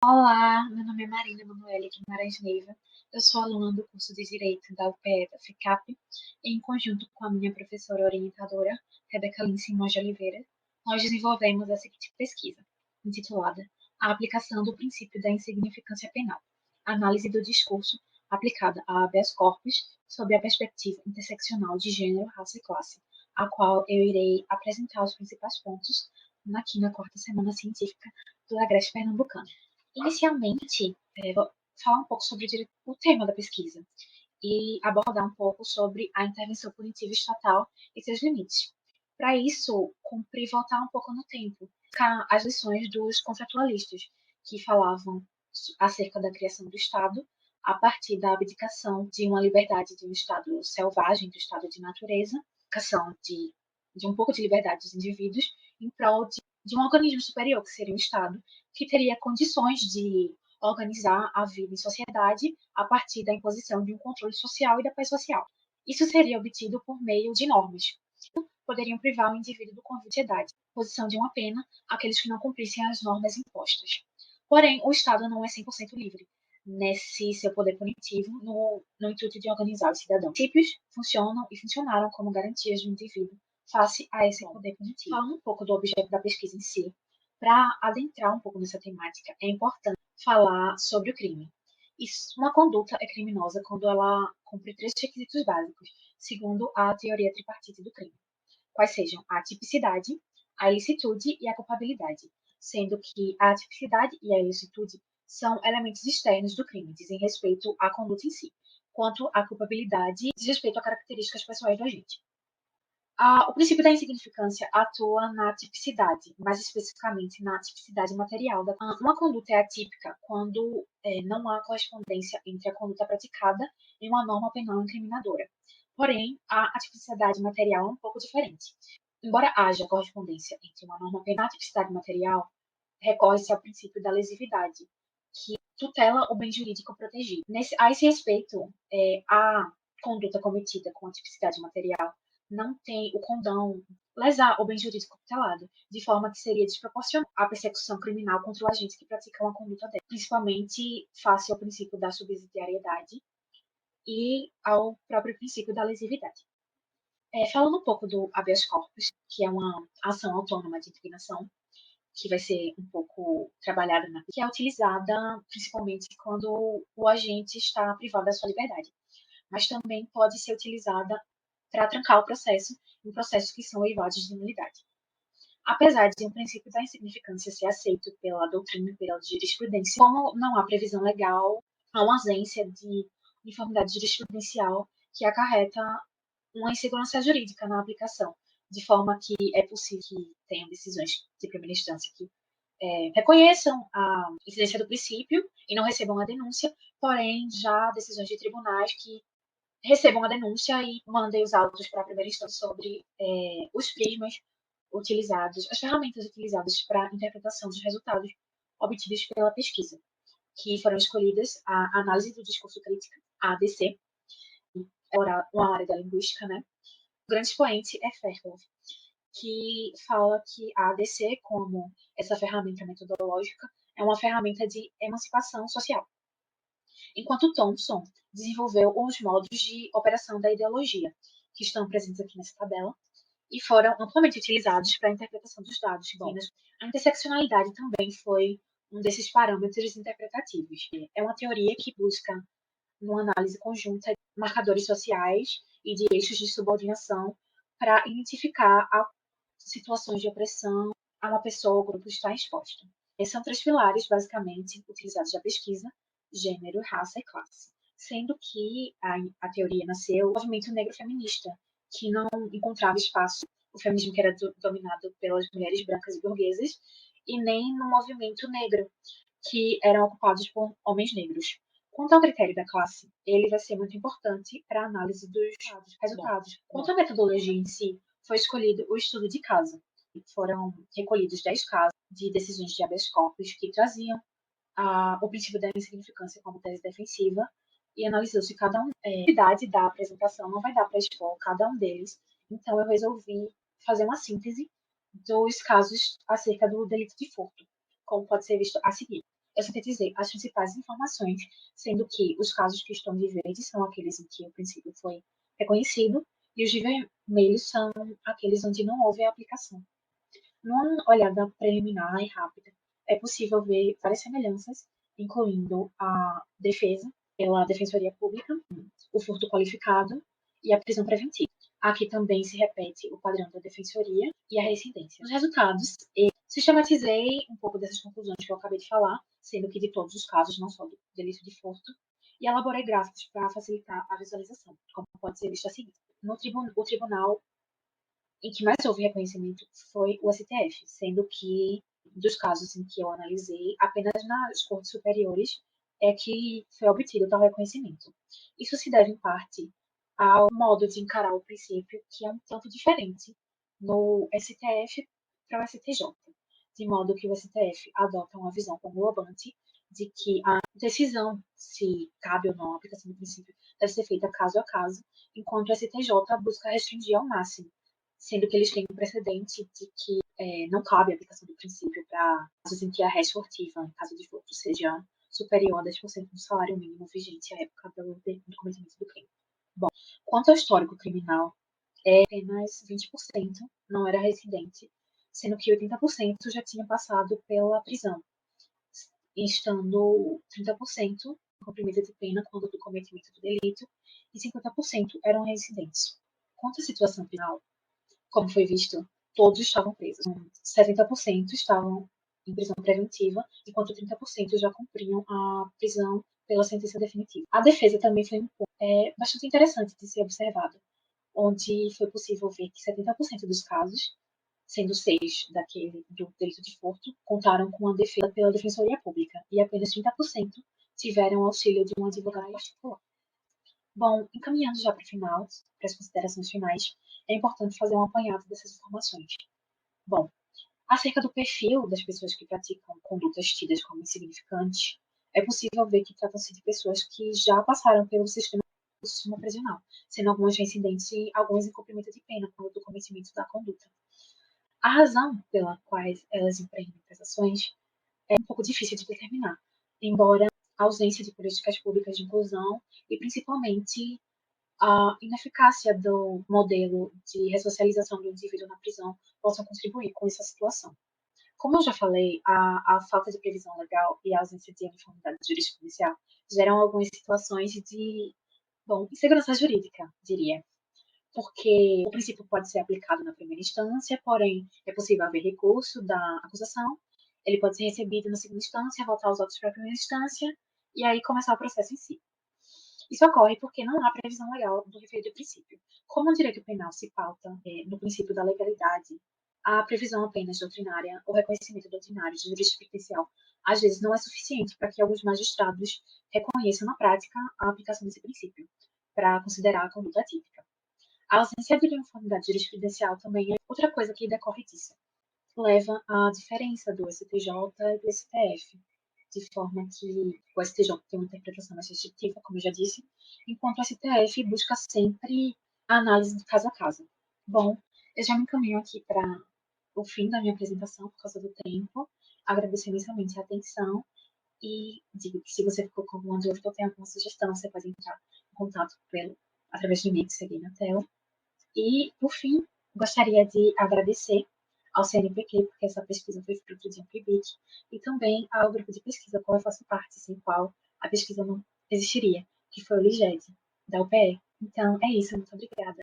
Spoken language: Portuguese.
Olá, meu nome é Marina Manoela Guimarães Neiva. Eu sou aluna do curso de Direito da UPE da FICAP, e em conjunto com a minha professora orientadora, Rebeca Lince Simões de Oliveira, nós desenvolvemos a seguinte pesquisa, intitulada A Aplicação do Princípio da Insignificância Penal, Análise do Discurso aplicada a habeas corpus sob a perspectiva interseccional de gênero, raça e classe, a qual eu irei apresentar os principais pontos aqui na quarta semana científica do Agreste Pernambucano. Inicialmente, vou falar um pouco sobre o tema da pesquisa e abordar um pouco sobre a intervenção punitiva estatal e seus limites. Para isso, cumpri voltar um pouco no tempo, as lições dos contratualistas, que falavam acerca da criação do Estado a partir da abdicação de uma liberdade de um Estado selvagem, do Estado de natureza, abdicação de um pouco de liberdade dos indivíduos, em prol de um organismo superior, que seria o Estado, que teria condições de organizar a vida em sociedade a partir da imposição de um controle social e da paz social. Isso seria obtido por meio de normas. Poderiam privar o indivíduo do convívio de sociedade, posição de uma pena àqueles que não cumprissem as normas impostas. Porém, o Estado não é 100% livre nesse seu poder punitivo no intuito de organizar os cidadãos. Os princípios funcionam e funcionaram como garantias do indivíduo face a esse poder punitivo. Falando um pouco do objeto da pesquisa em si, para adentrar um pouco nessa temática, é importante falar sobre o crime. Uma conduta é criminosa quando ela cumpre três requisitos básicos, segundo a teoria tripartite do crime, quais sejam a tipicidade, a ilicitude e a culpabilidade, sendo que a tipicidade e a ilicitude são elementos externos do crime, dizem respeito à conduta em si, quanto a culpabilidade diz respeito a características pessoais do agente. O princípio da insignificância atua na tipicidade, mais especificamente na tipicidade material. Uma conduta é atípica quando não há correspondência entre a conduta praticada e uma norma penal incriminadora. Porém, a tipicidade material é um pouco diferente. Embora haja correspondência entre uma norma penal e a tipicidade material, recorre-se ao princípio da lesividade, que tutela o bem jurídico protegido. A esse respeito, a conduta cometida com a tipicidade material não tem o condão lesar o bem jurídico tutelado, de forma que seria desproporcional à persecução criminal contra o agente que pratica uma conduta dela, principalmente face ao princípio da subsidiariedade e ao próprio princípio da lesividade. Falando um pouco do habeas corpus, que é uma ação autônoma de indignação, que vai ser um pouco trabalhada que é utilizada principalmente quando o agente está privado da sua liberdade, mas também pode ser utilizada para trancar o processo em processos que são eivados de nulidade. Apesar de um princípio da insignificância ser aceito pela doutrina e pela jurisprudência, como não há previsão legal, há uma ausência de uniformidade jurisprudencial que acarreta uma insegurança jurídica na aplicação, de forma que é possível que tenham decisões de primeira instância que reconheçam a incidência do princípio e não recebam a denúncia, porém já decisões de tribunais que recebam a denúncia e mandem os autos para a primeira instância sobre os prismas utilizados, as ferramentas utilizadas para a interpretação dos resultados obtidos pela pesquisa, que foram escolhidas a análise do discurso crítico, a ADC, é uma área da linguística, né? O grande expoente é Fairclough, que fala que a ADC, como essa ferramenta metodológica, é uma ferramenta de emancipação social. Enquanto Thompson desenvolveu os modos de operação da ideologia, que estão presentes aqui nessa tabela, e foram amplamente utilizados para a interpretação dos dados. Bom, a interseccionalidade também foi um desses parâmetros interpretativos. É uma teoria que busca, numa análise conjunta, marcadores sociais e de eixos de subordinação para identificar situações de opressão a uma pessoa ou grupo está exposto. Esses são três pilares, basicamente, utilizados na pesquisa: gênero, raça e classe. Sendo que a teoria nasceu do movimento negro feminista, que não encontrava espaço, o feminismo que era dominado pelas mulheres brancas e burguesas, e nem no movimento negro, que eram ocupados por homens negros. Quanto ao critério da classe, ele vai ser muito importante para a análise dos resultados. Quanto à metodologia em si, foi escolhido o estudo de caso. Foram recolhidos 10 casos de decisões de habeas corpus que traziam o princípio da insignificância como tese defensiva e analisou-se cada um. A atividade da apresentação não vai dar para expor cada um deles, então eu resolvi fazer uma síntese dos casos acerca do delito de furto, como pode ser visto a seguir. eu sintetizei as principais informações, sendo que os casos que estão de verde são aqueles em que o princípio foi reconhecido e os de vermelho são aqueles onde não houve a aplicação. Numa olhada preliminar e rápida, é possível ver várias semelhanças, incluindo a defesa pela Defensoria Pública, o furto qualificado e a prisão preventiva. Aqui também se repete o padrão da defensoria e a reincidência. Os resultados, eu sistematizei um pouco dessas conclusões que eu acabei de falar, sendo que de todos os casos, não só do delito de furto, e elaborei gráficos para facilitar a visualização, como pode ser visto a seguir. O tribunal em que mais houve reconhecimento foi o STF, sendo que, dos casos em que eu analisei, apenas nas cortes superiores é que foi obtido tal reconhecimento. Isso se deve, em parte, ao modo de encarar o princípio, que é um tanto diferente no STF para o STJ, de modo que o STF adota uma visão conglobante de que a decisão se cabe ou não a aplicação do princípio deve ser feita caso a caso, enquanto o STJ busca restringir ao máximo, sendo que eles têm um precedente de que não cabe a aplicação do princípio para casos em que a ré esportiva, em caso de furto, seja superior a 10% do salário mínimo vigente à época do cometimento do crime. Bom, quanto ao histórico criminal, apenas 20% não era residente, sendo que 80% já tinha passado pela prisão, estando 30% em cumprimento de pena quando do cometimento do delito e 50% eram residentes. Quanto à situação penal, como foi visto, todos estavam presos. 70% estavam em prisão preventiva, enquanto 30% já cumpriam a prisão pela sentença definitiva. A defesa também foi um ponto bastante interessante de ser observado, onde foi possível ver que 70% dos casos, sendo 6 daquele do delito de furto, contaram com a defesa pela Defensoria Pública, e apenas 30% tiveram auxílio de um advogado particular. Bom, encaminhando já para o final, para as considerações finais, é importante fazer um apanhado dessas informações. Bom, acerca do perfil das pessoas que praticam condutas tidas como insignificantes, é possível ver que tratam-se de pessoas que já passaram pelo sistema prisional, sendo algumas reincidentes e algumas em cumprimento de pena do cometimento da conduta. A razão pela qual elas empreendem essas ações é um pouco difícil de determinar, embora a ausência de políticas públicas de inclusão e principalmente a ineficácia do modelo de ressocialização do indivíduo na prisão possam contribuir com essa situação. Como eu já falei, a falta de previsão legal e a ausência de uniformidade jurisprudencial geram algumas situações de, insegurança jurídica, diria. Porque o princípio pode ser aplicado na primeira instância, porém é possível haver recurso da acusação, ele pode ser recebido na segunda instância, voltar aos autos para a primeira instância, e aí começar o processo em si. Isso ocorre porque não há previsão legal do referido princípio. Como o direito penal se pauta no princípio da legalidade, a previsão apenas doutrinária ou reconhecimento doutrinário de jurisprudencial às vezes não é suficiente para que alguns magistrados reconheçam na prática a aplicação desse princípio, para considerar a conduta atípica. A ausência de uniformidade jurisprudencial também é outra coisa que decorre disso. Leva à diferença do STJ e do STF, de forma que o STJ tem uma interpretação mais restritiva, como eu já disse, enquanto o STF busca sempre a análise de caso a caso. Bom, eu já me encaminho aqui para o fim da minha apresentação por causa do tempo. Agradeço imensamente a atenção e digo que se você ficou com alguma dúvida ou tem alguma sugestão, você pode entrar em contato através do e-mail que segue na tela. E, por fim, gostaria de agradecer ao CNPq, porque essa pesquisa foi fruto de um PIBIC, e também ao grupo de pesquisa qual eu faço parte, sem qual a pesquisa não existiria, que foi o LIGED, da UPE. Então, é isso. Muito obrigada.